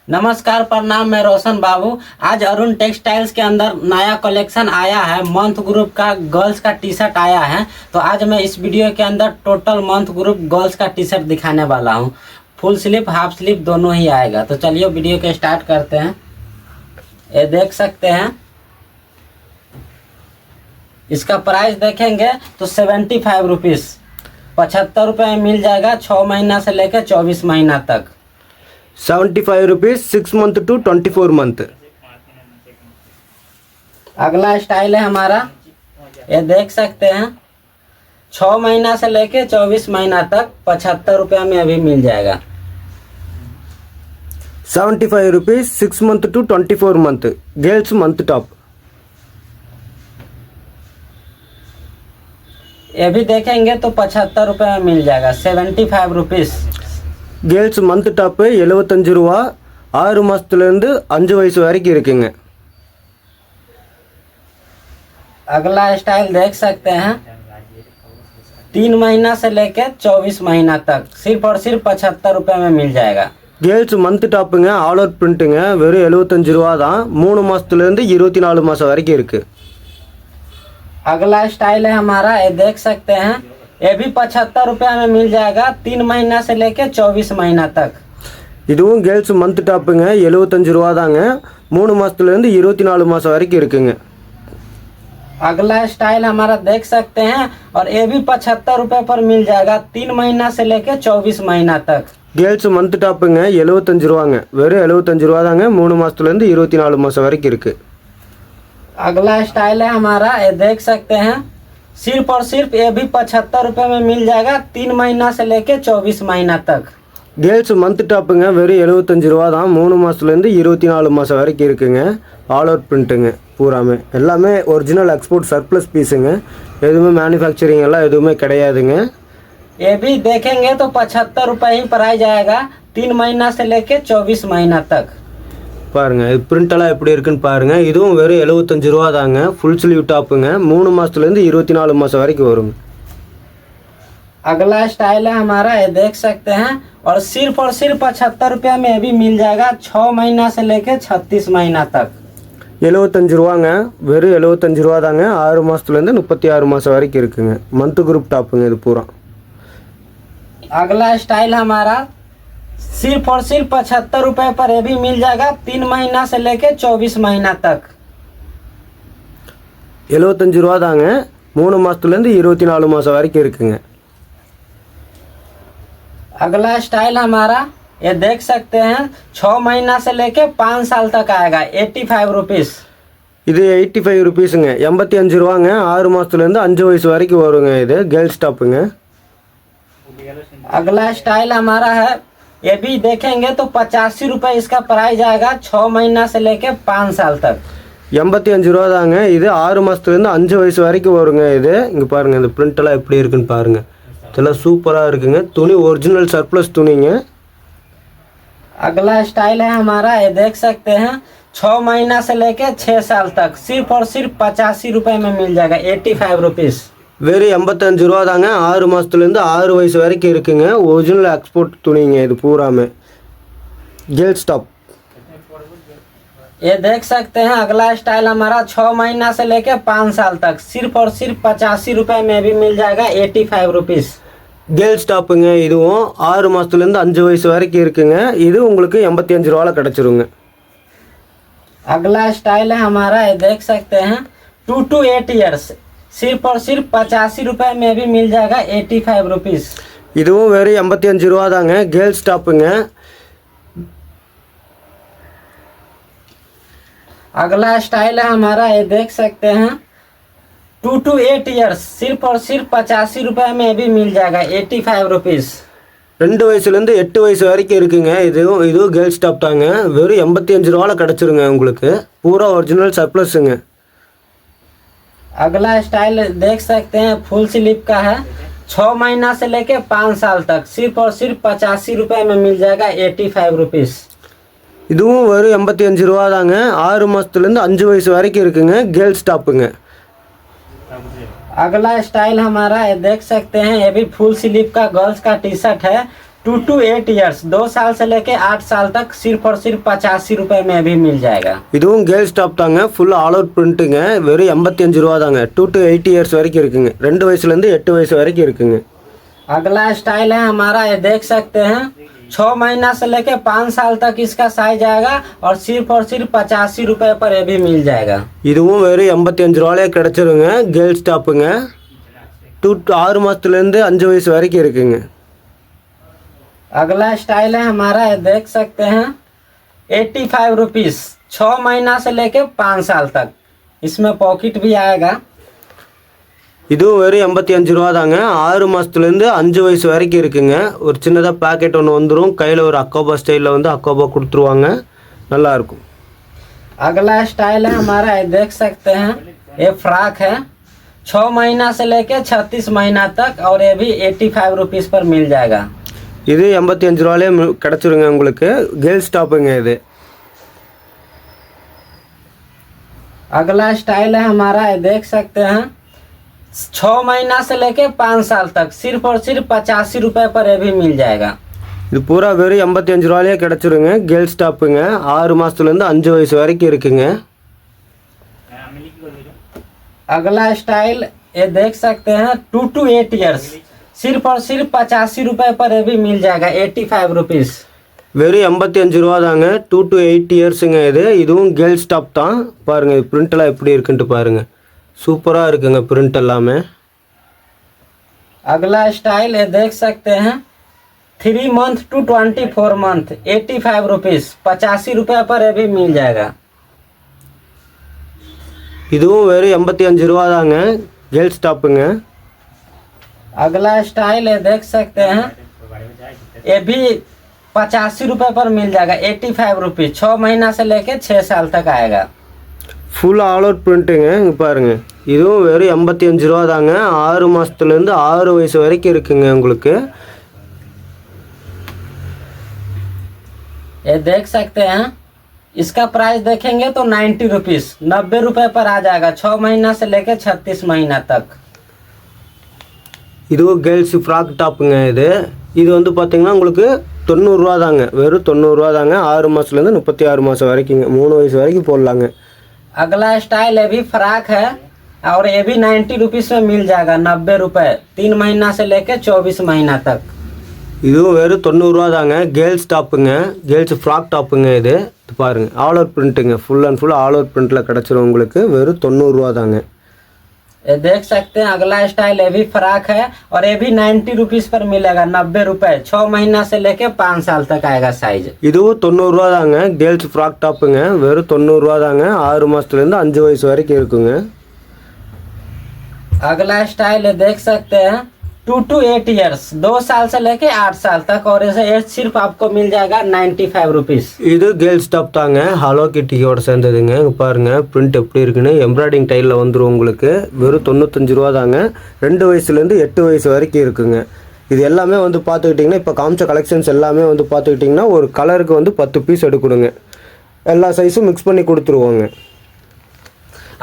नमस्कार, प्रणाम। मैं रोशन बाबू। आज अरुण टेक्सटाइल्स के अंदर नया कलेक्शन आया है। मंथ ग्रुप का गर्ल्स का टी शर्ट आया है। तो आज मैं इस वीडियो के अंदर टोटल मंथ ग्रुप गर्ल्स का टी शर्ट दिखाने वाला हूं। फुल स्लीव हाफ स्लीव दोनों ही आएगा। तो चलिए वीडियो को स्टार्ट करते हैं। ये देख सकते हैं, इसका प्राइस देखेंगे तो 75 रुपीज़ 75 रुपये में मिल जाएगा। 6 महीना से लेकर 24 महीना तक। 75 रुपीज़ 6 मंथ टू 24 मंथ। अगला स्टाइल है हमारा, ये देख सकते हैं 6 महीना से लेके 24 महीना तक 75 रुपये में अभी मिल जाएगा। 75 rupees 6 month to 24 month girls month top. ये भी देखेंगे तो 75 रुपये में मिल जाएगा। 75 रुपीज़ गर्ल्स मंथ टॉप 75 ரூபா। 6 மாதத்துலேருந்து 5 வயசு வரைக்கும் இருக்குங்க। अगला स्टाइल देख सकते हैं 3 महीना से लेके 24 महीना तक सिर्फ और सिर्फ 75 रुपये में मिल जाएगा। गर्ल्स मंथ टॉப்புங்க, ஆல் அவுட் பிரிண்ட்டுங்க, வெறும் 75 ரூபா தான்। 3 மாதத்துலேருந்து 24 மாதம் வரைக்கும் இருக்குது। अगला स्टाइल है हमारा, ये देख सकते हैं ये भी 75 रुपये में मिल जाएगा। 3 महीना से लेके 24 महीना तक। இதுவும் गर्ल्स मंथ टॉப்புங்க, 75 ரூபா தாங்க। 3 மாதத்துலேருந்து 24 மாதம் வரைக்கும் இருக்குங்க। अगला स्टाइल हमारा देख सकते हैं और ये भी 75 रुपये पर मिल जाएगा। 3 महीना से लेके 24 महीना तक। गर्ल्स मंथ टॉப்புங்க, 75 ரூபாங்க, வெறும் 75 ரூபா தாங்க। 3 மாதத்துலேருந்து 24 மாதம் வரைக்கும் இருக்குது। अगला स्टाइल है हमारा, ये देख सकते हैं सिर्फ और सिर्फ ये भी 75 रुपये में मिल जाएगा। 3 महीना से लेके 24 महीना तक। गर्ल्स मंथ टॉப்புங்க, வெறும் 75 ரூபா தான்। 3 மாதத்துலேருந்து 24 மாதம் வரைக்கும் இருக்குங்க। ஆல் அவுட் பிரிண்ட்டுங்க, பூராமே எல்லாமே ஒரிஜினல் எக்ஸ்போர்ட் சர்ப்ளஸ் பீஸுங்க। எதுவுமே மேனுஃபேக்சரிங் எல்லாம் எதுவுமே கிடையாதுங்க। ये भी देखेंगे तो 75 रुपये ही प्राइस आएगा। 3 महीना से लेके 24 महीना तक। பாருங்க, இது பிரிண்டெல்லாம் எப்படி இருக்குன்னு பாருங்க। இதுவும் வெறும் 75 ரூபா தாங்க। ஃபுல் ஸ்லீவ் டாப்புங்க, 3 மாதத்துலேருந்து 24 மாதம் வரைக்கும் வருங்க। अगला स्टाइल है हमारा, ये देख सकते हैं और सिर्फ 75 रुपये में ये भी मिल जाएगा। 6 महीना से लेके 36 महीना तक। 75 ரூபாங்க, வெறும் 75 ரூபா தாங்க। 6 மாதத்துலேருந்து 36 மாதம் வரைக்கும் இருக்குங்க। மந்த் குரூப் டாப்புங்க இது பூரா। अगला स्टाइल हमारा सिर्फ और सिर्फ 75 रुपये पर ये भी मिल जाएगा। 3 महीना से लेके 24 महीना तक। 75 ரூபா தாங்க। 3 மாதத்துலேருந்து 24 மாதம் வரைக்கும் இருக்குங்க। अगला स्टाइल हमारा, ये देख सकते हैं 6 महीना से लेके 5 साल तक आएगा। 85 रुपीज़। இது 85 ருபீஸுங்க, 85 ரூபாங்க। 6 மாதத்துலேருந்து 5 வயசு வரைக்கும் வருங்க। இது கேர்ள்ஸ் டாப்புங்க। अगला स्टाइल हमारा है, ये भी देखेंगे तो 85 रुपये इसका प्राइस आएगा। 6 महीना से लेके 5 साल तक। 85 ரூபா தாங்க। இது 6 மாதத்துலேருந்து 5 வயசு வரைக்கும் வருங்க। இது இங்கே பாருங்கள், இந்த பிரிண்டெல்லாம் எப்படி இருக்குன்னு பாருங்கள்। இதெல்லாம் சூப்பராக இருக்குங்க। துணி ஒரிஜினல் சர்ப்ளஸ் துணிங்க। अगला स्टाइल है हमारा, ये देख सकते हैं 6 महीना से लेके 6 साल तक सिर्फ और सिर्फ 85 रुपये में मिल जाएगा। 85 रुपीज़। வெறும் 85 ரூபா தாங்க। 6 மாதத்துலேருந்து 6 வயசு வரைக்கும் இருக்குங்க। ஒரிஜினல் எக்ஸ்போர்ட் துணிங்க இது பூராமே। Girls top. ये देख सकते हैं अगला स्टाइल हमारा 6 महीना से लेके 5 साल तक सिर्फ और सिर्फ 85 रुपये में भी मिल जाएगा। 85 रुपीज़। கேர்ள்ஸ் டாப்புங்க, இதுவும் 6 மாதத்துலேருந்து 5 வயசு வரைக்கும் இருக்குங்க। இது உங்களுக்கு 85 ரூபாவில் கிடச்சிருங்க। अगला स्टाइल है हमारा, ये देख सकते हैं 2 to 8 ईयर्स, सिर्फ और सिर्फ 85 रुपये में भी मिल जाएगा, 85 रुपीज़। இதுவும் வெறும் 85 ரூபா தாங்க. கேர்ள்ஸ் டாப்புங்க. अगला स्टाइल है हमारा, ये देख सकते हैं 2 to 8 ईयर्स, सिर्फ और सिर्फ 85 रुपये में भी मिल जाएगा, 85 रुपीज़। 2 வயசுலேருந்து 8 வயசு வரைக்கும் இருக்குங்க. இதுவும் கேர்ள்ஸ் டாப் தாங்க. வெறும் 85 ரூபாவில் கிடச்சிருங்க உங்களுக்கு. பூரா ஒரிஜினல் சர்ப்ளஸுங்க. अगला स्टाइल देख सकते हैं फुल स्लीव का है, 6 महीना से लेके 5 साल तक, सिर्फ और सिर्फ 85 रुपये में मिल जाएगा, 85 रुपीज़। இதுவும் வெறும் 85 ரூபா தாங்க. 6 மாதத்துலேருந்து 5 வயசு வரைக்கும் இருக்குங்க. கேர்ள்ஸ் டாப்புங்க. अगला स्टाइल हमारा, ये देख सकते हैं, ये भी फुल स्लीव का गर्ल्स का टी शर्ट है, 2 to 8 ईयर्स, 2 साल से लेके 8 साल तक, सिर्फ और सिर्फ 85 रुपये में भी मिल जाएगा। இதுவும் கேர்ள்ஸ் டாப் தாங்க. ஃபுல் ஆல் அவுட் பிரிண்ட்டுங்க. வெறும் 85 ரூபா தாங்க. 2 to 8 இயர்ஸ் வரைக்கும் இருக்குங்க. 2 வயசுலேருந்து 8 வயசு வரைக்கும் இருக்குங்க. अगला स्टाइल है हमारा, ये देख सकते हैं 6 महीना से लेके 5 साल तक इसका साइज आएगा, और सिर्फ 85 रुपये पर ये भी मिल जाएगा। இதுவும் வெறும் 85 ரூபாலே கிடச்சிருங்க. கேர்ள்ஸ் டாப்புங்க. 6 மாதத்துலேருந்து 5 வயசு வரைக்கும் இருக்குங்க. अगला स्टाइल है हमारा, ये देख सकते हैं 85 रुपीज़, 6 महीना से लेके 5 साल तक, इसमें पॉकेट भी आएगा। இதுவும் வெறும் 85 ரூபா தாங்க. 6 மாதத்துலேருந்து 5 வயசு வரைக்கும் இருக்குங்க. ஒரு சின்னதாக பேக்கெட் ஒன்று வந்துடும். கையில் ஒரு அக்கோபா ஸ்டைலில் வந்து அக்கோபா கொடுத்துருவாங்க. நல்லாயிருக்கும். अगला स्टाइल है हमारा, ये देख सकते हैं, ये फ्रॉक है, 6 महीना से लेके 36 महीना तक, और ये भी 85 रुपीज़ पर मिल जाएगा। இது 85 ரூபாலே கிடச்சிருங்க உங்களுக்கு. கேர்ள்ஸ் டாப்புங்க இது. अगला स्टाइल है हमारा, ये देख सकते हैं 6 महीना से लेके 5 साल तक, सिर्फ और सिर्फ 85 रुपये पर ये भी मिल जाएगा। இது பூரா வெறும் 85 ரூபாலே கிடச்சிருங்க. கேர்ள்ஸ் டாப்புங்க. 6 மாதத்துலேருந்து 5 வயசு வரைக்கும் இருக்குங்க. अगला स्टाइल, ये देख सकते हैं 2 to 8 ईयर्स, सिर्फ और सिर्फ 85 रुपये पर ये भी मिल जाएगा, 85 रुपीज़। வெறும் 85 ரூபா தாங்க. 2 to 8 இயர்ஸுங்க இது. இதுவும் கேர்ள்ஸ் டாப் தான். பாருங்கள் பிரிண்டெல்லாம் எப்படி இருக்குன்ட்டு பாருங்கள். சூப்பராக இருக்குங்க பிரிண்ட் எல்லாமே. अगला स्टाइल, ये देख सकते हैं 3 मंथ to 24 मंथ, 85 रुपीज़, 85 रुपये पर ये भी मिल जाएगा। இதுவும் வெறும் 85 ரூபா தாங்க. கேர்ள்ஸ் டாப்புங்க. अगला स्टाइल, ये देख सकते हैं, ये भी 85 रुपये पर मिल जाएगा, 85 रुपीज़, 6 महीना से लेके 6 साल तक आएगा। ஃபுல் ஆல் அவுட் பிரிண்ட்டுங்க. இங்கே பாருங்கள். இதுவும் வெறும் 85 ரூபா தாங்க. 6 மாதத்துலேருந்து 6 வயசு வரைக்கும் இருக்குங்க உங்களுக்கு. ये देख सकते हैं, इसका प्राइस देखेंगे तो 90 रुपीज़, 90 रुपये पर आ जाएगा, 6 महीना से लेके 36 महीना तक। இதுவும் கேர்ள்ஸ் ஃப்ராக் டாப்புங்க இது. இது வந்து பார்த்தீங்கன்னா உங்களுக்கு 90 ரூபா தாங்க. வெறும் 90 ரூபா தாங்க. 6 மாதத்துலேருந்து 36 மாதம் வரைக்குங்க. 3 வயசு வரைக்கும் போடலாங்க. अगला स्टाइल, ये भी फ्रॉक है, और ये भी 90 रुपीज़ में मिल जाएगा, 90 रुपये, 3 महीना से लेके 24 महीना तक। இதுவும் வெறும் 90 ரூபா தாங்க. கேர்ள்ஸ் டாப்புங்க. கேர்ள்ஸ் ஃப்ராக் டாப்புங்க இது. இது பாருங்கள் ஆல் அவுட் பிரிண்ட்டுங்க. Full and full all out பிரிண்ட்டில் கிடச்சிரும் உங்களுக்கு. வெறும் 90 ரூபா தாங்க. ये देख सकते हैं अगला स्टाइल, ये भी फ्रॉक है, और ये भी 90 रुपीज़ पर मिलेगा, 90 रुपये, 6 महीना से लेके 5 साल तक आएगा साइज। இதுவும் 90 ரூபா தாங்க. கேர்ள்ஸ் ஃப்ராக் டாப்புங்க. வெறும் 90 ரூபா தாங்க. 6 மாதத்துலேருந்து 5 வயசு வரைக்கும் இருக்குங்க. अगला स्टाइल, ये देख सकते हैं 2 to 8 ईयर्स, 2 साल से लेके 8 साल तक, और ऐसे ये सिर्फ आपको मिल जाएगा 95 रुपीज़। இது கேர்ள்ஸ் டாப் தாங்க. ஹலோ கிட்டியோட சேர்ந்ததுங்க. இங்கே பாருங்கள் பிரிண்ட் எப்படி இருக்குன்னு. எம்ப்ராய்டிங் டைலில் வந்துடும் உங்களுக்கு. வெறும் 95 ரூபா தாங்க. 2 வயசுலேருந்து 8 வயசு வரைக்கும் இருக்குங்க. இது எல்லாமே வந்து பார்த்துக்கிட்டிங்கன்னா இப்போ காமிச்ச கலெக்ஷன்ஸ் எல்லாமே வந்து பார்த்துக்கிட்டிங்கன்னா ஒரு கலருக்கு வந்து 10 பீஸ் எடுக்கணுங்க. எல்லா சைஸும் மிக்ஸ் பண்ணி கொடுத்துருவோங்க.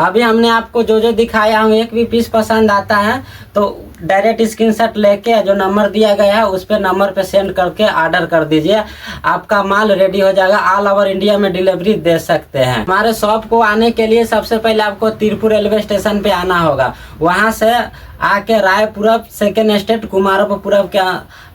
अभी हमने आपको जो जो दिखाया हूँ, एक भी पीस पसंद आता है तो डायरेक्ट स्क्रीनशॉट लेके जो नंबर दिया गया है उस पर नंबर पे सेंड करके ऑर्डर कर दीजिए, आपका माल रेडी हो जाएगा। ऑल ओवर इंडिया में डिलीवरी दे सकते हैं। हमारे शॉप को आने के लिए सबसे पहले आपको तिरपुर रेलवे स्टेशन पे आना होगा। वहाँ से आके रायपुरम सेकेंड स्टेट कुमारपुरम के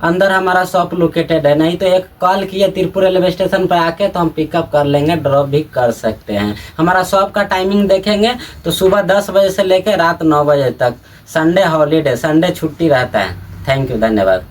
अंदर हमारा शॉप लोकेटेड है। नहीं तो एक कॉल किए तिरपुर रेलवे स्टेशन पर आके तो हम पिकअप कर लेंगे, ड्रॉप भी कर सकते हैं। हमारा शॉप का टाइमिंग देखेंगे तो सुबह 10 बजे से लेकर रात 9 बजे तक। संडे हॉलीडे, संडे छुट्टी रहता है। थैंक यू, धन्यवाद।